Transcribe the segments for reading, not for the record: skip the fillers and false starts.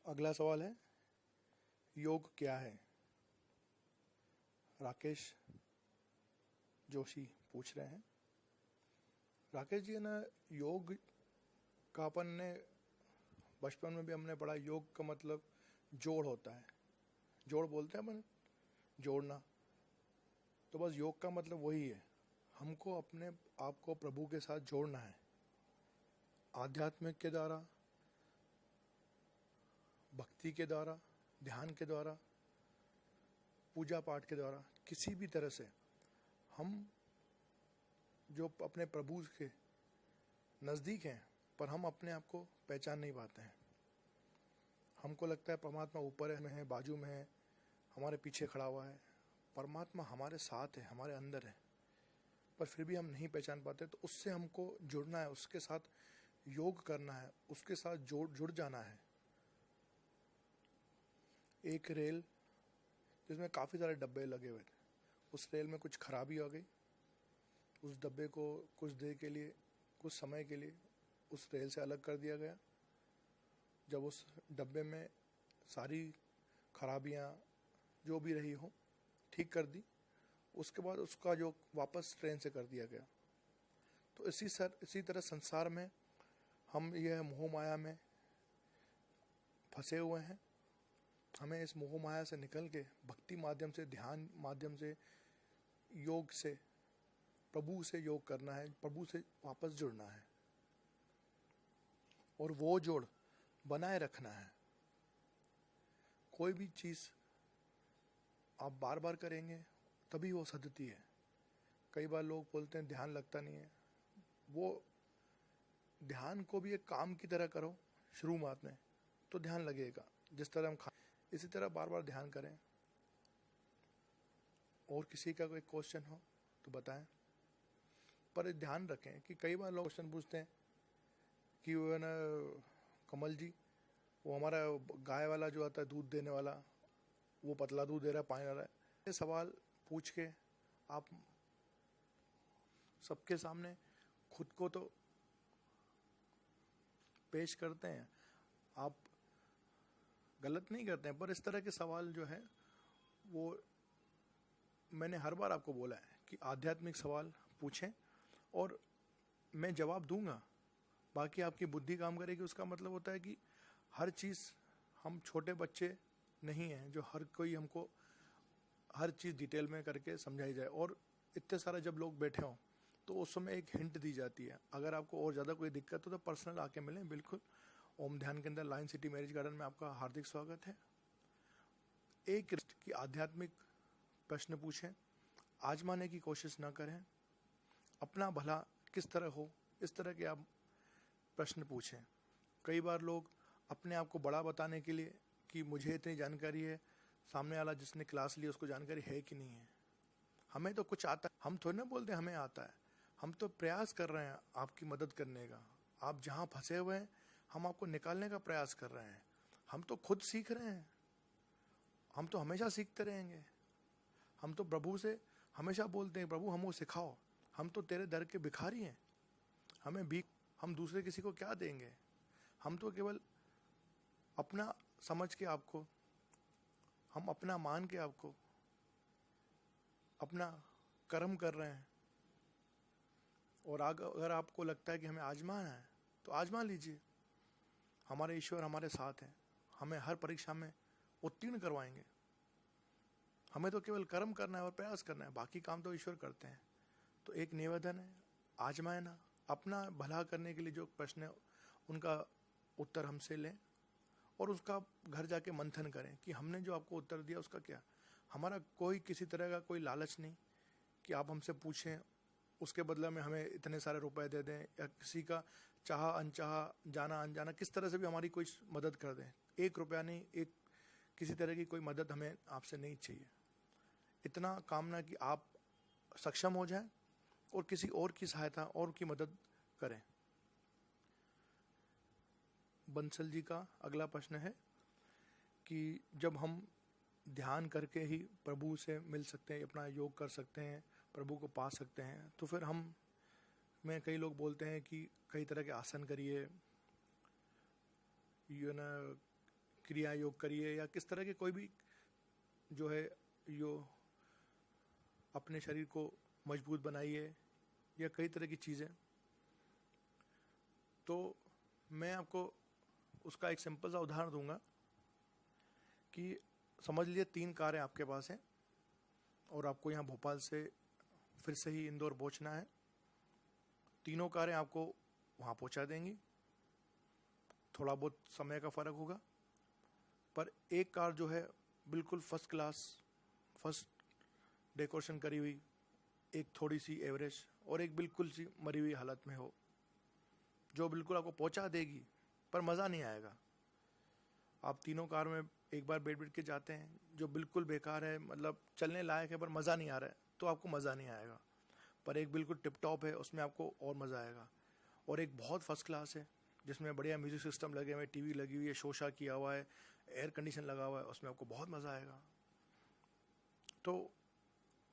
अगला सवाल है, योग क्या है? राकेश जोशी पूछ रहे हैं। राकेश जी, है ना, योग का अपन ने बचपन में भी हमने पढ़ा। योग का मतलब जोड़ होता है। जोड़ बोलते हैं अपन, जोड़ना। तो बस योग का मतलब वही है, हमको अपने आप को प्रभु के साथ जोड़ना है, आध्यात्मिक के द्वारा, भक्ति के द्वारा, ध्यान के द्वारा, पूजा पाठ के द्वारा, किसी भी तरह से हम जो अपने प्रभु के नज़दीक हैं, पर हम अपने आप को पहचान नहीं पाते हैं। हमको लगता है परमात्मा ऊपर में है, बाजू में है, हमारे पीछे खड़ा हुआ है। परमात्मा हमारे साथ है, हमारे अंदर है, पर फिर भी हम नहीं पहचान पाते। तो उससे हमको जुड़ना है, उसके साथ योग करना है, उसके साथ जुड़ जाना है। एक रेल जिसमें काफ़ी सारे डब्बे लगे हुए थे, उस रेल में कुछ खराबी आ गई। उस डब्बे को कुछ देर के लिए, कुछ समय के लिए उस रेल से अलग कर दिया गया। जब उस डब्बे में सारी खराबियां जो भी रही हो ठीक कर दी, उसके बाद उसका जो वापस ट्रेन से कर दिया गया। तो इसी तरह संसार में हम यह मोह माया में फंसे हुए हैं। हमें इस मोह माया से निकल के भक्ति माध्यम से, ध्यान माध्यम से, योग से, प्रभु से योग करना है, प्रभु से वापस जुड़ना है और वो जोड़ बनाए रखना है। कोई भी चीज़ आप बार बार करेंगे तभी वो सधती है। कई बार लोग बोलते हैं ध्यान लगता नहीं है। वो ध्यान को भी एक काम की तरह करो शुरुआत में, तो ध्यान लगेगा। जिस तरह हम इसी तरह बार बार ध्यान करें। और किसी का कोई क्वेश्चन हो तो बताएं, पर ध्यान रखें कि कई बार लोग क्वेश्चन पूछते हैं कि वो है ना, कमल जी, वो हमारा गाय वाला जो आता है दूध देने वाला, वो पतला दूध दे रहा है, पानी आ रहा है। ये सवाल पूछ के आप सबके सामने खुद को तो पेश करते हैं, आप गलत नहीं करते हैं, पर इस तरह के सवाल जो है वो मैंने हर बार आपको बोला है कि आध्यात्मिक सवाल पूछें और मैं जवाब दूंगा। बाकी आपकी बुद्धि काम करेगी। उसका मतलब होता है कि हर चीज़, हम छोटे बच्चे नहीं हैं जो हर कोई हमको हर चीज़ डिटेल में करके समझाई जाए। और इतने सारे जब लोग बैठे हों तो उस समय एक हिंट दी जाती है। अगर आपको और ज़्यादा कोई दिक्कत हो तो पर्सनल आके मिलें। बिल्कुल, ओम ध्यान के अंदर लाइन सिटी मैरिज गार्डन में आपका हार्दिक स्वागत है। एक की आध्यात्मिक प्रश्न पूछें, आजमाने की कोशिश ना करें। अपना भला किस तरह हो, इस तरह के आप प्रश्न पूछें। कई बार लोग अपने आप को बड़ा बताने के लिए कि मुझे इतनी जानकारी है, सामने वाला जिसने क्लास ली उसको जानकारी है कि नहीं है। हमें तो कुछ आता है, हम थोड़ी ना बोलते हमें आता है। हम तो प्रयास कर रहे हैं आपकी मदद करने का। आप जहाँ फंसे हुए हैं हम आपको निकालने का प्रयास कर रहे हैं। हम तो खुद सीख रहे हैं, हम तो हमेशा सीखते रहेंगे। हम तो प्रभु से हमेशा बोलते हैं, प्रभु हमको सिखाओ, हम तो तेरे दर के भिखारी हैं, हमें भीख, हम दूसरे किसी को क्या देंगे। हम तो केवल अपना समझ के आपको, हम अपना मान के आपको अपना कर्म कर रहे हैं। और अगर आपको लगता है कि हमें आजमाना है तो आजमा लीजिए। हमारे ईश्वर हमारे साथ हैं, हमें हर परीक्षा में उत्तीर्ण करवाएंगे। हमें तो केवल कर्म करना है और प्रयास करना है, बाकी काम तो ईश्वर करते हैं। तो एक निवेदन है, आजमाए ना। अपना भला करने के लिए जो प्रश्न है उनका उत्तर हमसे लें और उसका घर जाके मंथन करें कि हमने जो आपको उत्तर दिया उसका क्या। हमारा कोई किसी तरह का कोई लालच नहीं कि आप हमसे पूछें उसके बदले में हमें इतने सारे रुपए दे दें, या किसी का चाह अनचाहा, जाना अनजाना किस तरह से भी हमारी कोई मदद कर दें। 1 रुपया नहीं, एक किसी तरह की कोई मदद हमें आपसे नहीं चाहिए। इतना कामना कि आप सक्षम हो जाएं और किसी और की सहायता और की मदद करें। बंसल जी का अगला प्रश्न है कि जब हम ध्यान करके ही प्रभु से मिल सकते हैं, अपना योग कर सकते हैं, प्रभु को पा सकते हैं, तो फिर हम में कई लोग बोलते हैं कि कई तरह के आसन करिए, ये ना क्रिया योग करिए या किस तरह के कोई भी जो है यो अपने शरीर को मजबूत बनाइए या कई तरह की चीज़ें। तो मैं आपको उसका एक सिंपल सा उदाहरण दूंगा कि समझ लीजिए 3 कारें आपके पास हैं और आपको यहाँ भोपाल से फिर से ही इंदौर पहुँचना है। तीनों कारें आपको वहाँ पहुँचा देंगी, थोड़ा बहुत समय का फ़र्क होगा, पर एक कार जो है बिल्कुल फर्स्ट क्लास, फर्स्ट डेकोरेशन करी हुई, एक थोड़ी सी एवरेज और एक बिल्कुल सी मरी हुई हालत में हो, जो बिल्कुल आपको पहुँचा देगी पर मज़ा नहीं आएगा। आप तीनों कार में एक बार बैठ के जाते हैं, जो बिल्कुल बेकार है, मतलब चलने लायक है पर मज़ा नहीं आ रहा है, तो आपको मज़ा नहीं आएगा। पर एक बिल्कुल टिप टॉप है, उसमें आपको और मज़ा आएगा। और एक बहुत फर्स्ट क्लास है जिसमें बढ़िया म्यूजिक सिस्टम लगे हुए, टीवी लगी हुई है, शोशा किया हुआ है, एयर कंडीशन लगा हुआ है, उसमें आपको बहुत मज़ा आएगा। तो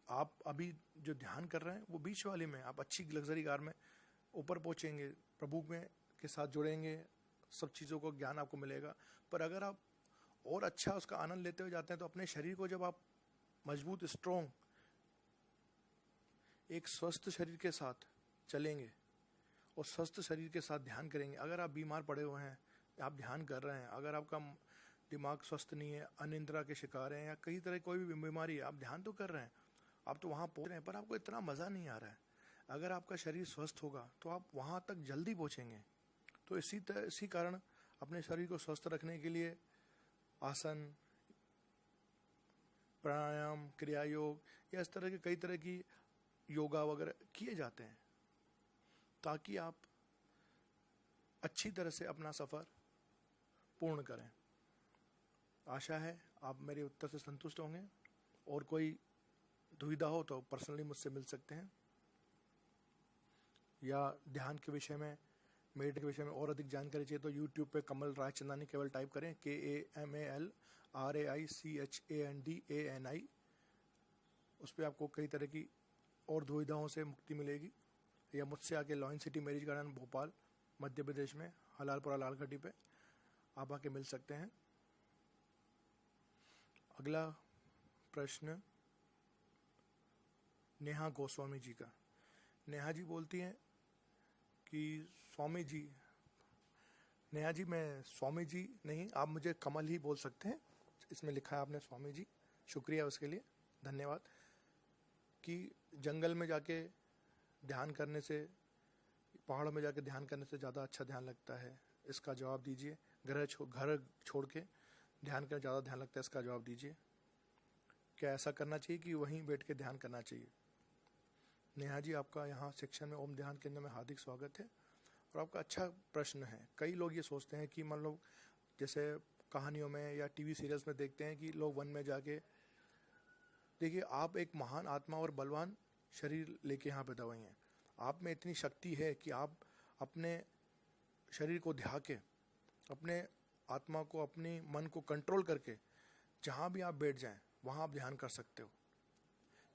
आप अभी जो ध्यान कर रहे हैं वो बीच वाली में, आप अच्छी लग्जरी कार में ऊपर पहुँचेंगे, प्रभु में के साथ जुड़ेंगे, सब चीज़ों को ज्ञान आपको मिलेगा। पर अगर आप और अच्छा उसका आनंद लेते हुए जाते हैं तो अपने शरीर को जब आप मजबूत, स्ट्रॉन्ग, एक स्वस्थ शरीर के साथ चलेंगे और स्वस्थ शरीर के साथ ध्यान करेंगे। अगर आप बीमार पड़े हुए हैं, आप ध्यान कर रहे हैं, अगर आपका दिमाग स्वस्थ नहीं है, अनिद्रा के शिकार हैं या कई तरह कोई भी बीमारी है, आप ध्यान तो कर रहे हैं, आप तो वहाँ पहुँच रहे हैं, पर आपको इतना मज़ा नहीं आ रहा है। अगर आपका शरीर स्वस्थ होगा तो आप वहाँ तक जल्दी पहुँचेंगे। तो इसी कारण अपने शरीर को स्वस्थ रखने के लिए आसन, प्राणायाम, क्रिया योग या इस तरह के कई तरह की योगा वगैरह किए जाते हैं, ताकि आप अच्छी तरह से अपना सफ़र पूर्ण करें। आशा है आप मेरे उत्तर से संतुष्ट होंगे, और कोई दुविधा हो तो पर्सनली मुझसे मिल सकते हैं, या ध्यान के विषय में, मेडिटेशन के विषय में और अधिक जानकारी चाहिए तो यूट्यूब पे कमल रायचंदानी केवल टाइप करें, KAMALRAICHANDANI। उस पर आपको कई तरह की और दुविधाओं से मुक्ति मिलेगी। या मुझसे आके lion city marriage garden Bhopal Madhya Pradesh में हलालपुरा लालघाटी पे आप आके मिल सकते हैं। अगला प्रश्न नेहा गोस्वामी जी का। नेहा जी बोलती हैं कि स्वामी जी, नेहा जी मैं स्वामी जी नहीं, आप मुझे कमल ही बोल सकते हैं, इसमें लिखा है आपने स्वामी जी, शुक्रिया उसके लिए, धन्यवाद। कि जंगल में जाके ध्यान करने से, पहाड़ों में जाके ध्यान करने से ज़्यादा अच्छा ध्यान लगता है, इसका जवाब दीजिए। घर छोड़ के ध्यान करने ज़्यादा ध्यान लगता है, इसका जवाब दीजिए। क्या ऐसा करना चाहिए कि वहीं बैठ के ध्यान करना चाहिए? नेहा जी, आपका यहाँ सेक्शन में ओम ध्यान केंद्र में हार्दिक स्वागत है, और आपका अच्छा प्रश्न है। कई लोग ये सोचते हैं कि मान लो जैसे कहानियों में या टीवी सीरियल्स में देखते हैं कि लोग वन में जाके, देखिए आप एक महान आत्मा और बलवान शरीर लेके यहाँ पैदा हुए हैं। आप में इतनी शक्ति है कि आप अपने शरीर को ध्या के, अपने आत्मा को, अपनी मन को कंट्रोल करके जहाँ भी आप बैठ जाएं वहाँ आप ध्यान कर सकते हो।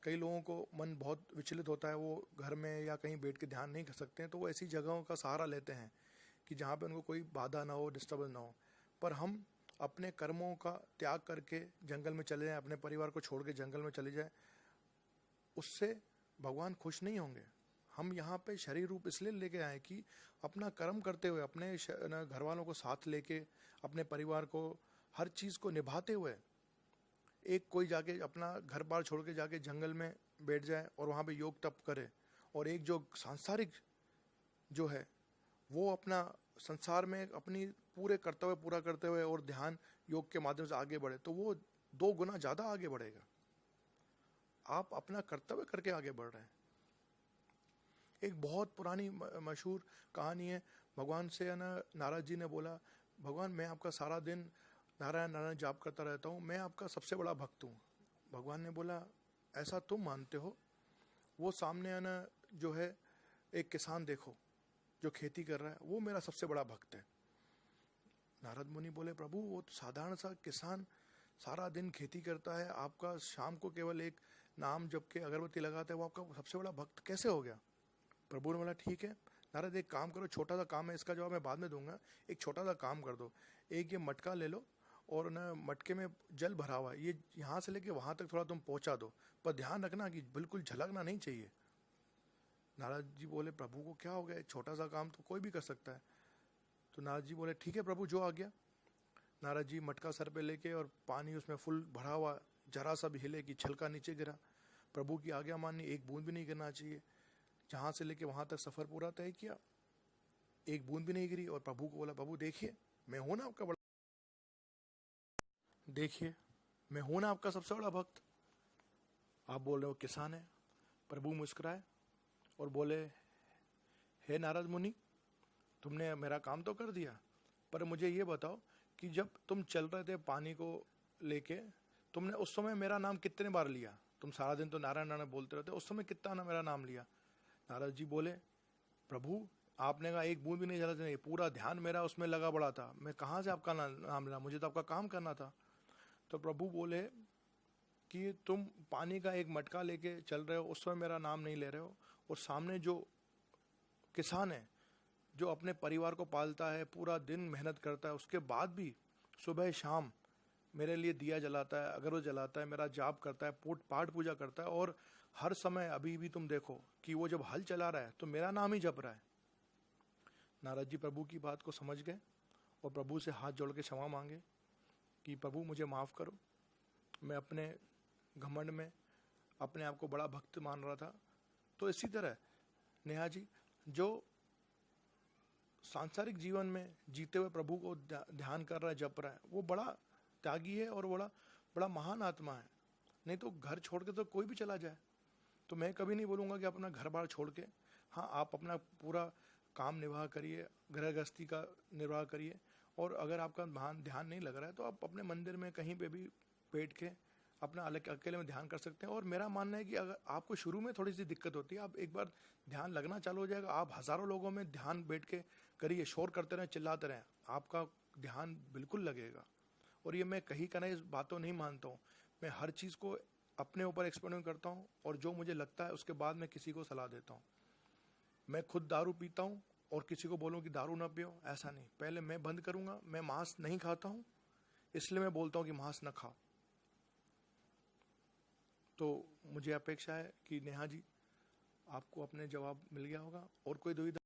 कई लोगों को मन बहुत विचलित होता है, वो घर में या कहीं बैठ के ध्यान नहीं कर सकते हैं, तो वो ऐसी जगहों का सहारा लेते हैं कि जहाँ पे उनको कोई बाधा ना हो, डिस्टर्बेंस ना हो। पर हम अपने कर्मों का त्याग करके जंगल में चले जाएं, अपने परिवार को छोड़ के जंगल में चले जाएं, उससे भगवान खुश नहीं होंगे। हम यहाँ पे शरीर रूप इसलिए लेके आए कि अपना कर्म करते हुए, अपने घर वालों को साथ लेके, अपने परिवार को, हर चीज़ को निभाते हुए, एक कोई जाके अपना घर बार छोड़ के जाके जंगल में बैठ जाए और वहाँ पे योग तप करे, और एक जो सांसारिक जो है वो अपना संसार में अपनी पूरे कर्तव्य पूरा करते हुए और ध्यान योग के माध्यम से आगे बढ़े, तो वो 2 गुना ज़्यादा आगे बढ़ेगा। आप अपना कर्तव्य करके आगे बढ़ रहे हैं। एक बहुत पुरानी मशहूर कहानी है, भगवान से नारद जी ने बोला, भगवान मैं आपका सारा दिन नारायण नारायण जाप करता रहता हूँ, मैं आपका सबसे बड़ा भक्त हूँ। भगवान ने बोला ऐसा तुम मानते हो? वो सामने जो है एक किसान देखो जो खेती कर रहा है, वो मेरा सबसे बड़ा भक्त है। नारद मुनि बोले प्रभु वो तो साधारण सा किसान सारा दिन खेती करता है, आपका शाम को केवल एक नाम जप के अगरबत्ती लगाता है, वो आपका सबसे बड़ा भक्त कैसे हो गया? प्रभु ने बोला ठीक है नारद, एक काम करो, छोटा सा काम है, इसका जवाब मैं बाद में दूंगा, एक छोटा सा काम कर दो, एक ये मटका ले लो और ना मटके में जल भरा हुआ है, ये यहाँ से लेके वहाँ तक थोड़ा तुम पहुँचा दो, पर ध्यान रखना कि बिल्कुल झलकना नहीं चाहिए। नारद जी बोले प्रभु को क्या हो गया, छोटा सा काम तो कोई भी कर सकता है। तो नारद जी बोले ठीक है प्रभु, जो आ गया। नारद जी मटका सर पे लेके और पानी उसमें फुल भरा हुआ, जरा सा भी हिले कि छलका नीचे गिरा। प्रभु की आज्ञा माननी, एक बूंद भी नहीं गिरना चाहिए। जहाँ से लेके वहाँ तक सफ़र पूरा तय किया, एक बूंद भी नहीं गिरी। और प्रभु को बोला प्रभु देखिए मैं हूं ना आपका बड़ा, देखिए मैं हूं ना आपका सबसे बड़ा भक्त। आप बोल रहे हो किसान है। प्रभु मुस्कुराए और बोले हे नारद मुनि, तुमने मेरा काम तो कर दिया, पर मुझे ये बताओ कि जब तुम चल रहे थे पानी को लेके, तुमने उस समय मेरा नाम कितने बार लिया? तुम सारा दिन तो नारायण नारायण बोलते रहते, उस समय कितना ना मेरा नाम लिया? नारद जी बोले प्रभु आपने कहा एक बूंद भी नहीं चला, नहीं, पूरा ध्यान मेरा उसमें लगा पड़ा था, मैं कहाँ से आपका नाम लेना, मुझे तो आपका काम करना था। तो प्रभु बोले कि तुम पानी का एक मटका लेके चल रहे हो, उस समय मेरा नाम नहीं ले रहे हो, और सामने जो किसान है जो अपने परिवार को पालता है, पूरा दिन मेहनत करता है, उसके बाद भी सुबह शाम मेरे लिए दिया जलाता है, अगर वो जलाता है, मेरा जाप करता है, पाठ पूजा करता है, और हर समय अभी भी तुम देखो कि वो जब हल चला रहा है तो मेरा नाम ही जप रहा है। नारद जी प्रभु की बात को समझ गए और प्रभु से हाथ जोड़ के क्षमा मांगे कि प्रभु मुझे माफ़ करो, मैं अपने घमंड में अपने आप को बड़ा भक्त मान रहा था। तो इसी तरह नेहा जी जो सांसारिक जीवन में जीते हुए प्रभु को ध्यान कर रहा है, जप रहा है, वो बड़ा त्यागी है और बड़ा बड़ा महान आत्मा है। नहीं तो घर छोड़ के तो कोई भी चला जाए। तो मैं कभी नहीं बोलूँगा कि अपना घर बार छोड़ के, हाँ आप अपना पूरा काम निर्वाह करिए, गृह गृहस्थी का निर्वाह करिए, और अगर आपका ध्यान नहीं लग रहा है तो आप अपने मंदिर में कहीं पे भी बैठ के अपना अलग अकेले में ध्यान कर सकते हैं। और मेरा मानना है कि अगर आपको शुरू में थोड़ी सी दिक्कत होती है, आप एक बार ध्यान लगना चालू हो जाएगा, आप हज़ारों लोगों में ध्यान बैठ के करिए, शोर करते रहें, चिल्लाते रहें, आपका ध्यान बिल्कुल लगेगा। और ये मैं कहीं का नहीं इस बातों नहीं मानता हूँ, मैं हर चीज़ को अपने ऊपर एक्सपेरिमेंट करता हूँ, और जो मुझे लगता है उसके बाद मैं किसी को सलाह देता हूँ। मैं खुद दारू पीता हूँ और किसी को बोलूँ कि दारू ना पियो, ऐसा नहीं। पहले मैं बंद करूँगा। मैं मांस नहीं खाता हूँ, इसलिए मैं बोलता हूँ कि मांस ना खाओ। तो मुझे अपेक्षा है कि नेहा जी आपको अपने जवाब मिल गया होगा। और कोई दुविधा